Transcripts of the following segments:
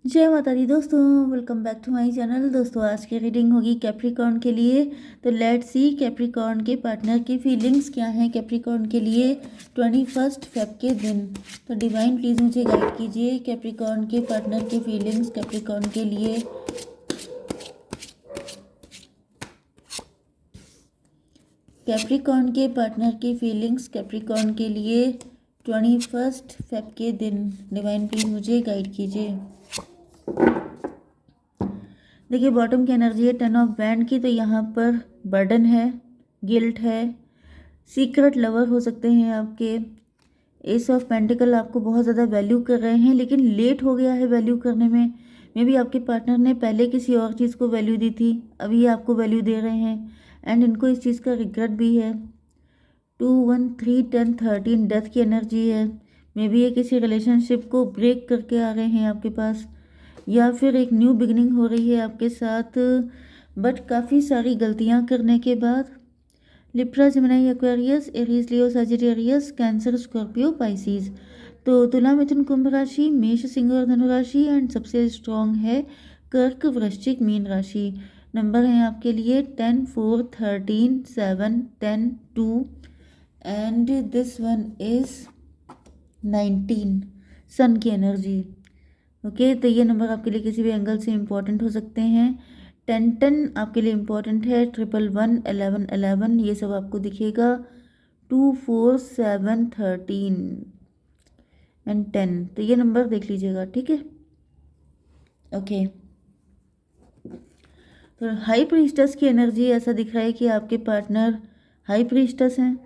जय माता दी दोस्तों, welcome back to my channel. दोस्तों आज की रीडिंग होगी कैप्रिकॉर्न के लिए। तो लेट्स सी कैप्रिकॉर्न के पार्टनर की फीलिंग्स क्या हैं कैप्रिकॉर्न के लिए 21 फेब के दिन। तो डिवाइन प्लीज़ मुझे गाइड कीजिए कैप्रिकॉर्न के पार्टनर की फीलिंग्स कैप्रिकॉर्न के लिए। कैप्रिकॉर्न के पार्टनर की फीलिंग्स कैप्रिकॉर्न के लिए 21 फेब के दिन। डिवाइन प्लीज़ मुझे गाइड कीजिए। देखिए बॉटम की एनर्जी है 10 ऑफ वैंड की। तो यहाँ पर बर्डन है, गिल्ट है, सीक्रेट लवर हो सकते हैं आपके। एस ऑफ पेंटिकल आपको बहुत ज़्यादा वैल्यू कर रहे हैं लेकिन लेट हो गया है वैल्यू करने में। मे बी आपके पार्टनर ने पहले किसी और चीज़ को वैल्यू दी थी, अभी ये आपको वैल्यू दे रहे हैं एंड इनको इस चीज़ का रिग्रेट भी है। 2 1 3 10 13 डेथ की एनर्जी है। मे बी ये किसी रिलेशनशिप को ब्रेक करके आ रहे हैं आपके पास, या फिर एक न्यू बिगनिंग हो रही है आपके साथ, बट काफ़ी सारी गलतियां करने के बाद। लिब्रा, जेमिनी, एक्वेरियस, एरीज, लियो, सजिटेरियस, कैंसर, स्कॉर्पियो, पाइसिस। तो तुला, मिथुन, कुंभ राशि, मेष, सिंह और धनु राशि एंड सबसे स्ट्रॉन्ग है कर्क, वृश्चिक, मीन राशि। नंबर हैं आपके लिए 10 4 13 7 10 2 एंड दिस वन इज 19। सन की एनर्जी। ओके तो ये नंबर आपके लिए किसी भी एंगल से इम्पोर्टेंट हो सकते हैं। 10 10 आपके लिए इम्पोर्टेंट है, 111 11 11 ये सब आपको दिखेगा। 2 4 7 13 एंड 10 तो ये नंबर देख लीजिएगा, ठीक है। ओके तो हाई प्रीस्टस की एनर्जी ऐसा दिख रहा है कि आपके पार्टनर हाई प्रीस्टस हैं,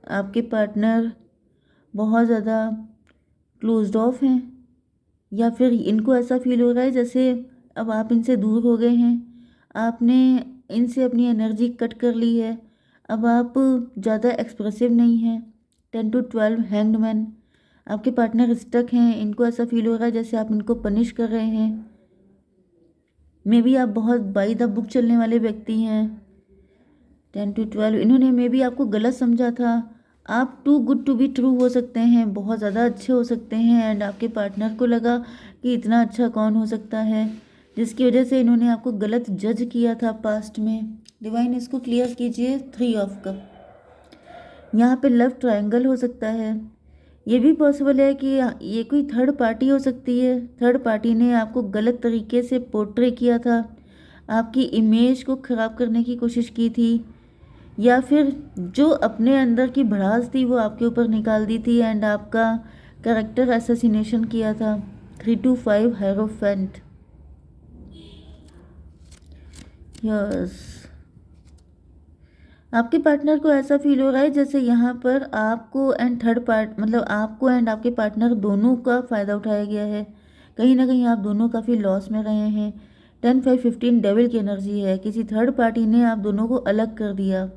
आपके पार्टनर बहुत ज़्यादा क्लोज्ड ऑफ हैं, या फिर इनको ऐसा फील हो रहा है जैसे अब आप इनसे दूर हो गए हैं, आपने इनसे अपनी एनर्जी कट कर ली है, अब आप ज़्यादा एक्सप्रेसिव नहीं हैं। 10 to 12 हैंग्ड मैन। आपके पार्टनर स्टक हैं, इनको ऐसा फील हो रहा है जैसे आप इनको पनिश कर रहे हैं। मे बी आप बहुत बाई द बुक चलने वाले व्यक्ति हैं। 10 to 12 इन्होंने मे बी आपको गलत समझा था। आप too good to be true हो सकते हैं, बहुत ज़्यादा अच्छे हो सकते हैं एंड आपके पार्टनर को लगा कि इतना अच्छा कौन हो सकता है, जिसकी वजह से इन्होंने आपको गलत जज किया था पास्ट में। डिवाइन इसको क्लियर कीजिए। 3 ऑफ कप। यहाँ पे लव ट्रायंगल हो सकता है। ये भी पॉसिबल है कि ये कोई थर्ड पार्टी हो सकती है। थर्ड पार्टी ने आपको गलत तरीके से पोर्ट्रे किया था, आपकी इमेज को ख़राब करने की कोशिश की थी, या फिर जो अपने अंदर की भड़ास थी वो आपके ऊपर निकाल दी थी एंड आपका कैरेक्टर असैसिनेशन किया था। 3 to 5 हेरोफेंट। यस आपके पार्टनर को ऐसा फील हो रहा है जैसे यहाँ पर आपको एंड थर्ड पार्ट मतलब आपको एंड आपके पार्टनर दोनों का फ़ायदा उठाया गया है। कहीं ना कहीं आप दोनों काफ़ी लॉस में रहे हैं। 10 5 15 डेविल की एनर्जी है। किसी थर्ड पार्टी ने आप दोनों को अलग कर दिया,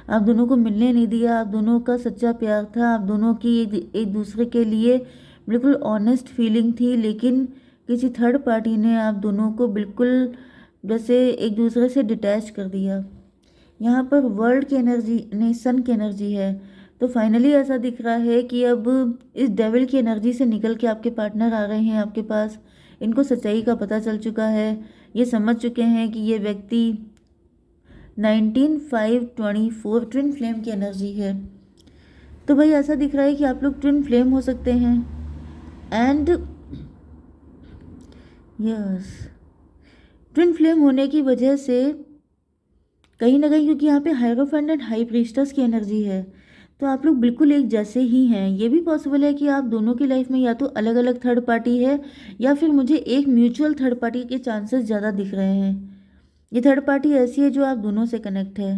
आप दोनों को मिलने नहीं दिया। आप दोनों का सच्चा प्यार था, आप दोनों की एक दूसरे के लिए बिल्कुल ऑनेस्ट फीलिंग थी, लेकिन किसी थर्ड पार्टी ने आप दोनों को बिल्कुल जैसे एक दूसरे से डिटैच कर दिया। यहाँ पर वर्ल्ड की एनर्जी नहीं, सन की एनर्जी है। तो फाइनली ऐसा दिख रहा है कि अब इस डेविल की एनर्जी से निकल के आपके पार्टनर आ रहे हैं आपके पास। इनको सच्चाई का पता चल चुका है, ये समझ चुके हैं कि ये व्यक्ति 19 5 24 ट्विन फ्लेम की एनर्जी है। तो भाई ऐसा दिख रहा है कि आप लोग ट्विन फ्लेम हो सकते हैं एंड यस ट्विन फ्लेम होने की वजह से कहीं ना कहीं, क्योंकि यहाँ पे हायरोफेंट एंड हाई प्रीस्टस की एनर्जी है, तो आप लोग बिल्कुल एक जैसे ही हैं। ये भी पॉसिबल है कि आप दोनों की लाइफ में या तो अलग अलग थर्ड पार्टी है, या फिर मुझे एक म्यूचुअल थर्ड पार्टी के चांसेस ज़्यादा दिख रहे हैं। ये थर्ड पार्टी ऐसी है जो आप दोनों से कनेक्ट है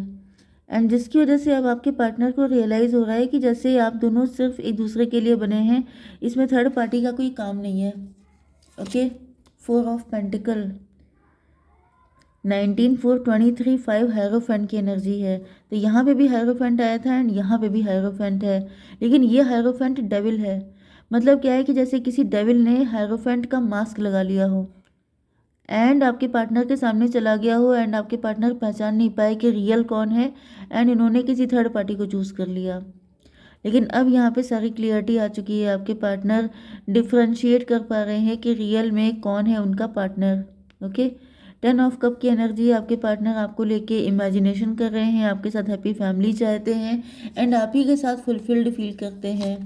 एंड जिसकी वजह से अब आपके पार्टनर को रियलाइज़ हो रहा है कि जैसे आप दोनों सिर्फ एक दूसरे के लिए बने हैं, इसमें थर्ड पार्टी का कोई काम नहीं है। ओके 4 ऑफ पेंटिकल, 19 4 23 5 हायरोफेंट की एनर्जी है। तो यहाँ पे भी हायरोफेंट आया था एंड यहाँ पे भी हायरोफेंट है, लेकिन ये हायरोफेंट डेविल है। मतलब क्या है कि जैसे किसी डेविल ने हायरोफेंट का मास्क लगा लिया हो एंड आपके पार्टनर के सामने चला गया हो एंड आपके पार्टनर पहचान नहीं पाए कि रियल कौन है एंड इन्होंने किसी थर्ड पार्टी को चूज़ कर लिया। लेकिन अब यहाँ पे सारी क्लियरिटी आ चुकी है। आपके पार्टनर डिफ्रेंशिएट कर पा रहे हैं कि रियल में कौन है उनका पार्टनर। ओके, 10 ऑफ कप की एनर्जी, आपके पार्टनर आपको लेके इमेजिनेशन कर रहे हैं, आपके साथ हैप्पी फैमिली चाहते हैं एंड आप ही के साथ फुलफिल्ड फील करते हैं।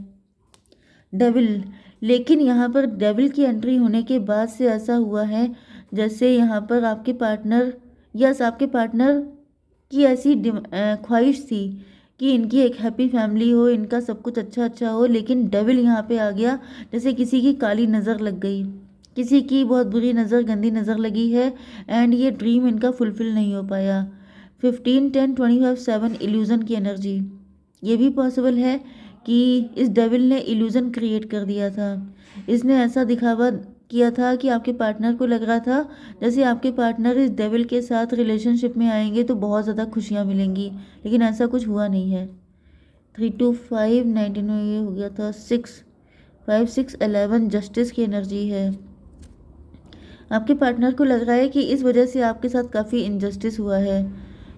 डेविल, लेकिन यहाँ पर डेविल की एंट्री होने के बाद से ऐसा हुआ है जैसे यहाँ पर आपके पार्टनर, यस आपके पार्टनर की ऐसी ख्वाहिश थी कि इनकी एक हैप्पी फैमिली हो, इनका सब कुछ अच्छा अच्छा हो, लेकिन डेविल यहाँ पे आ गया जैसे किसी की काली नज़र लग गई, किसी की बहुत बुरी नज़र, गंदी नज़र लगी है एंड ये ड्रीम इनका फुलफिल नहीं हो पाया। 15 10 25 7 इल्यूज़न की एनर्जी, ये भी पॉसिबल है कि इस डेविल ने इल्यूज़न क्रिएट कर दिया था। इसने ऐसा दिखावा किया था कि आपके पार्टनर को लग रहा था जैसे आपके पार्टनर इस डेविल के साथ रिलेशनशिप में आएंगे तो बहुत ज़्यादा खुशियाँ मिलेंगी, लेकिन ऐसा कुछ हुआ नहीं है। 3 2 5 19 ये हो गया था 6 5 6 11 जस्टिस की एनर्जी है। आपके पार्टनर को लग रहा है कि इस वजह से आपके साथ काफ़ी इनजस्टिस हुआ है।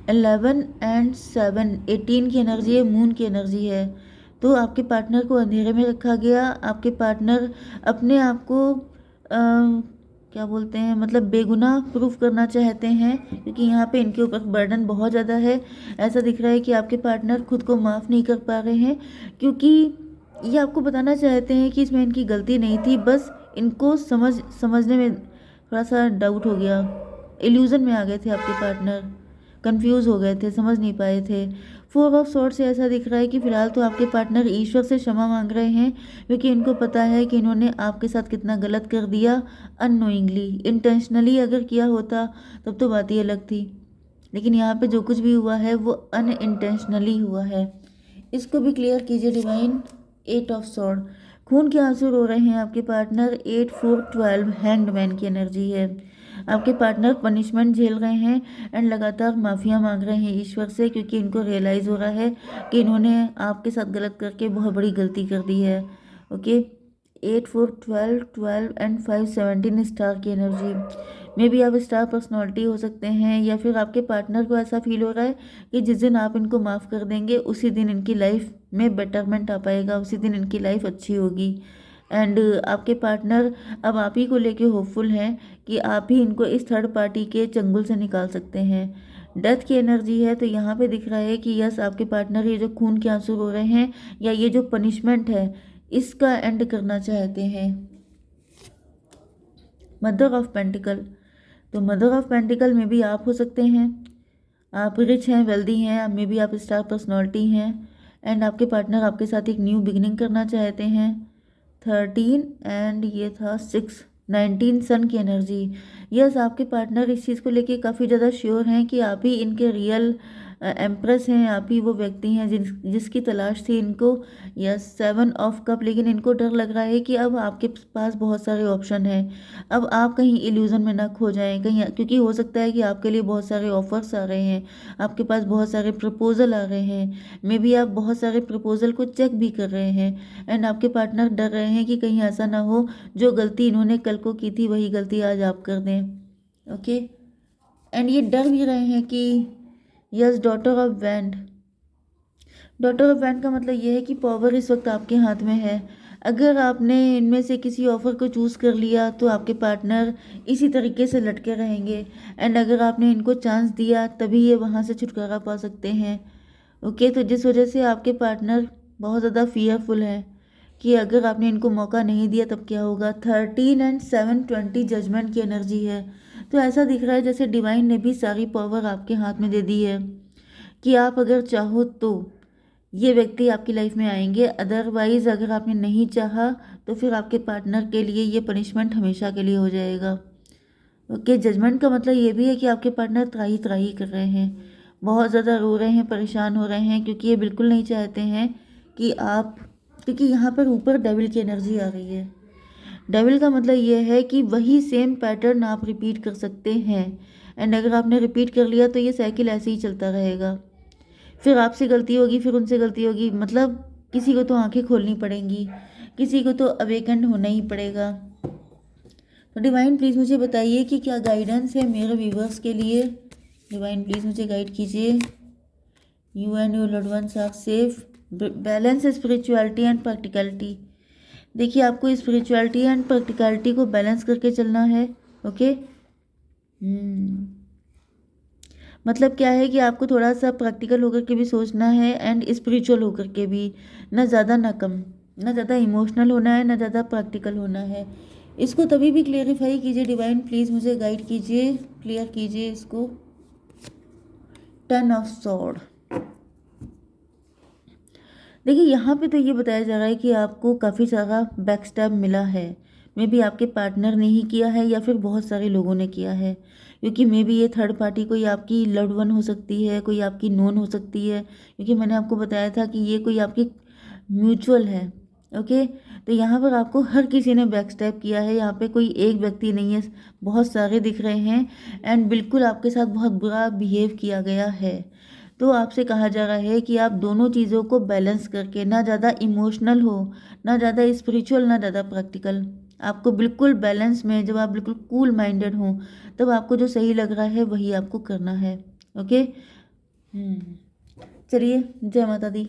11 एंड 7 18 की एनर्जी है, मून की एनर्जी है। तो आपके पार्टनर को अंधेरे में रखा गया, आपके पार्टनर अपने आप को क्या बोलते हैं, मतलब बेगुनाह प्रूफ करना चाहते हैं क्योंकि यहाँ पे इनके ऊपर बर्डन बहुत ज़्यादा है। ऐसा दिख रहा है कि आपके पार्टनर खुद को माफ़ नहीं कर पा रहे हैं क्योंकि ये आपको बताना चाहते हैं कि इसमें इनकी गलती नहीं थी, बस इनको समझने में थोड़ा सा डाउट हो गया, इल्यूज़न में आ गए थे आपके पार्टनर, कंफ्यूज हो गए थे, समझ नहीं पाए थे। 4 ऑफ सॉर्ड से ऐसा दिख रहा है कि फिलहाल तो आपके पार्टनर ईश्वर से क्षमा मांग रहे हैं क्योंकि इनको पता है कि इन्होंने आपके साथ कितना गलत कर दिया अननोइंगली। इंटेंशनली अगर किया होता तब तो बात ही अलग थी, लेकिन यहाँ पे जो कुछ भी हुआ है वो अनइंटेंशनली हुआ है। इसको भी क्लियर कीजिए डिवाइन। 8 ऑफ सॉर्ड, खून के आंसू रो रहे हैं आपके पार्टनर। 8 4 12 हैंग्ड मैन की एनर्जी है। आपके पार्टनर पनिशमेंट झेल रहे हैं एंड लगातार माफ़िया मांग रहे हैं ईश्वर से क्योंकि इनको रियलाइज़ हो रहा है कि इन्होंने आपके साथ गलत करके बहुत बड़ी गलती कर दी है। ओके, 8 4 12 12 एंड 5 17 स्टार की एनर्जी। मे बी आप स्टार पर्सनालिटी हो सकते हैं या फिर आपके पार्टनर को ऐसा फील हो रहा है कि जिस दिन आप इनको माफ़ कर देंगे उसी दिन इनकी लाइफ में बेटरमेंट आ पाएगा, उसी दिन इनकी लाइफ अच्छी होगी। एंड आपके पार्टनर अब आप ही को लेके होपफुल हैं कि आप ही इनको इस थर्ड पार्टी के चंगुल से निकाल सकते हैं। डेथ की एनर्जी है, तो यहाँ पे दिख रहा है कि यस आपके पार्टनर ये जो खून के आंसू रो रहे हैं या ये जो पनिशमेंट है इसका एंड करना चाहते हैं। मदर ऑफ पेंटिकल, तो मदर ऑफ पेंटिकल में भी आप हो सकते हैं, आप रिच हैं, वेल्दी हैं, मे बी आप स्टार पर्सनालिटी हैं एंड आपके पार्टनर आपके साथ एक न्यू बिगिनिंग करना चाहते हैं। 13 एंड ये था 6 19 सन की एनर्जी। यस आपके पार्टनर इस चीज़ को लेके काफ़ी ज़्यादा श्योर हैं कि आप ही इनके रियल एम्प्रेस हैं, आप ही वो व्यक्ति हैं जिसकी तलाश थी इनको। यस 7 ऑफ कप, लेकिन इनको डर लग रहा है कि अब आपके पास बहुत सारे ऑप्शन हैं, अब आप कहीं इल्यूज़न में ना खो जाएं कहीं, क्योंकि हो सकता है कि आपके लिए बहुत सारे ऑफर्स आ रहे हैं, आपके पास बहुत सारे प्रपोजल आ रहे हैं, मे बी आप बहुत सारे प्रपोजल को चेक भी कर रहे हैं एंड आपके पार्टनर डर रहे हैं कि कहीं ऐसा ना हो जो गलती इन्होंने कल को की थी वही गलती आज आप कर दें। ओके, एंड ये डर भी रहे हैं कि yes daughter of wand, daughter of wand का मतलब ये है कि पावर इस वक्त आपके हाथ में है। अगर आपने इनमें से किसी ऑफ़र को चूज़ कर लिया तो आपके पार्टनर इसी तरीके से लटके रहेंगे एंड अगर आपने इनको चांस दिया तभी ये वहाँ से छुटकारा पा सकते हैं। ओके, तो जिस वजह से आपके पार्टनर बहुत ज़्यादा फियरफुल हैं कि अगर आपने इनको मौका नहीं दिया तब क्या होगा। 13 एंड 7 20 जजमेंट की एनर्जी है, तो ऐसा दिख रहा है जैसे डिवाइन ने भी सारी पावर आपके हाथ में दे दी है कि आप अगर चाहो तो ये व्यक्ति आपकी लाइफ में आएंगे, अदरवाइज़ अगर आपने नहीं चाहा तो फिर आपके पार्टनर के लिए ये पनिशमेंट हमेशा के लिए हो जाएगा। ओके, जजमेंट का मतलब ये भी है कि आपके पार्टनर त्राही त्राही कर रहे हैं, बहुत ज़्यादा रो रहे हैं, परेशान हो रहे हैं क्योंकि ये बिल्कुल नहीं चाहते हैं कि आप, क्योंकि यहाँ पर ऊपर डेविल की एनर्जी आ रही है। डेविल का मतलब ये है कि वही सेम पैटर्न आप रिपीट कर सकते हैं एंड अगर आपने रिपीट कर लिया तो ये साइकिल ऐसे ही चलता रहेगा, फिर आपसे गलती होगी, फिर उनसे गलती होगी, मतलब किसी को तो आंखें खोलनी पड़ेंगी, किसी को तो अवेकेंड होना ही पड़ेगा। तो डिवाइन प्लीज़ मुझे बताइए कि क्या गाइडेंस है मेरे व्यूवर्स के लिए। डिवाइन प्लीज़ मुझे गाइड कीजिए। You and your loved ones are safe, balance spirituality and practicality. देखिए आपको स्पिरिचुअलिटी एंड प्रैक्टिकलिटी को बैलेंस करके चलना है। ओके। मतलब क्या है कि आपको थोड़ा सा प्रैक्टिकल होकर के भी सोचना है एंड स्पिरिचुअल होकर के भी, ना ज़्यादा ना कम, ना ज़्यादा इमोशनल होना है ना ज़्यादा प्रैक्टिकल होना है। इसको तभी भी क्लियरिफाई कीजिए डिवाइन, प्लीज़ मुझे गाइड कीजिए, क्लियर कीजिए इसको। 10 ऑफ सॉर्ड। देखिए यहाँ पे तो ये बताया जा रहा है कि आपको काफ़ी सारा बैक स्टैब मिला है। मे बी आपके पार्टनर ने ही किया है या फिर बहुत सारे लोगों ने किया है, क्योंकि मे बी ये थर्ड पार्टी कोई आपकी लव्ड वन हो सकती है, कोई आपकी नोन हो सकती है, क्योंकि मैंने आपको बताया था कि ये कोई आपकी म्यूचुअल है। ओके। तो यहाँ पर आपको हर किसी ने बैक स्टैब किया है, यहाँ पे कोई एक व्यक्ति नहीं है, बहुत सारे दिख रहे हैं एंड बिल्कुल आपके साथ बहुत बुरा बिहेव किया गया है। तो आपसे कहा जा रहा है कि आप दोनों चीज़ों को बैलेंस करके, ना ज़्यादा इमोशनल हो, ना ज़्यादा स्पिरिचुअल, ना ज़्यादा प्रैक्टिकल, आपको बिल्कुल बैलेंस में, जब आप बिल्कुल कूल माइंडेड हो, तब आपको जो सही लग रहा है वही आपको करना है। ओके। चलिए, जय माता दी।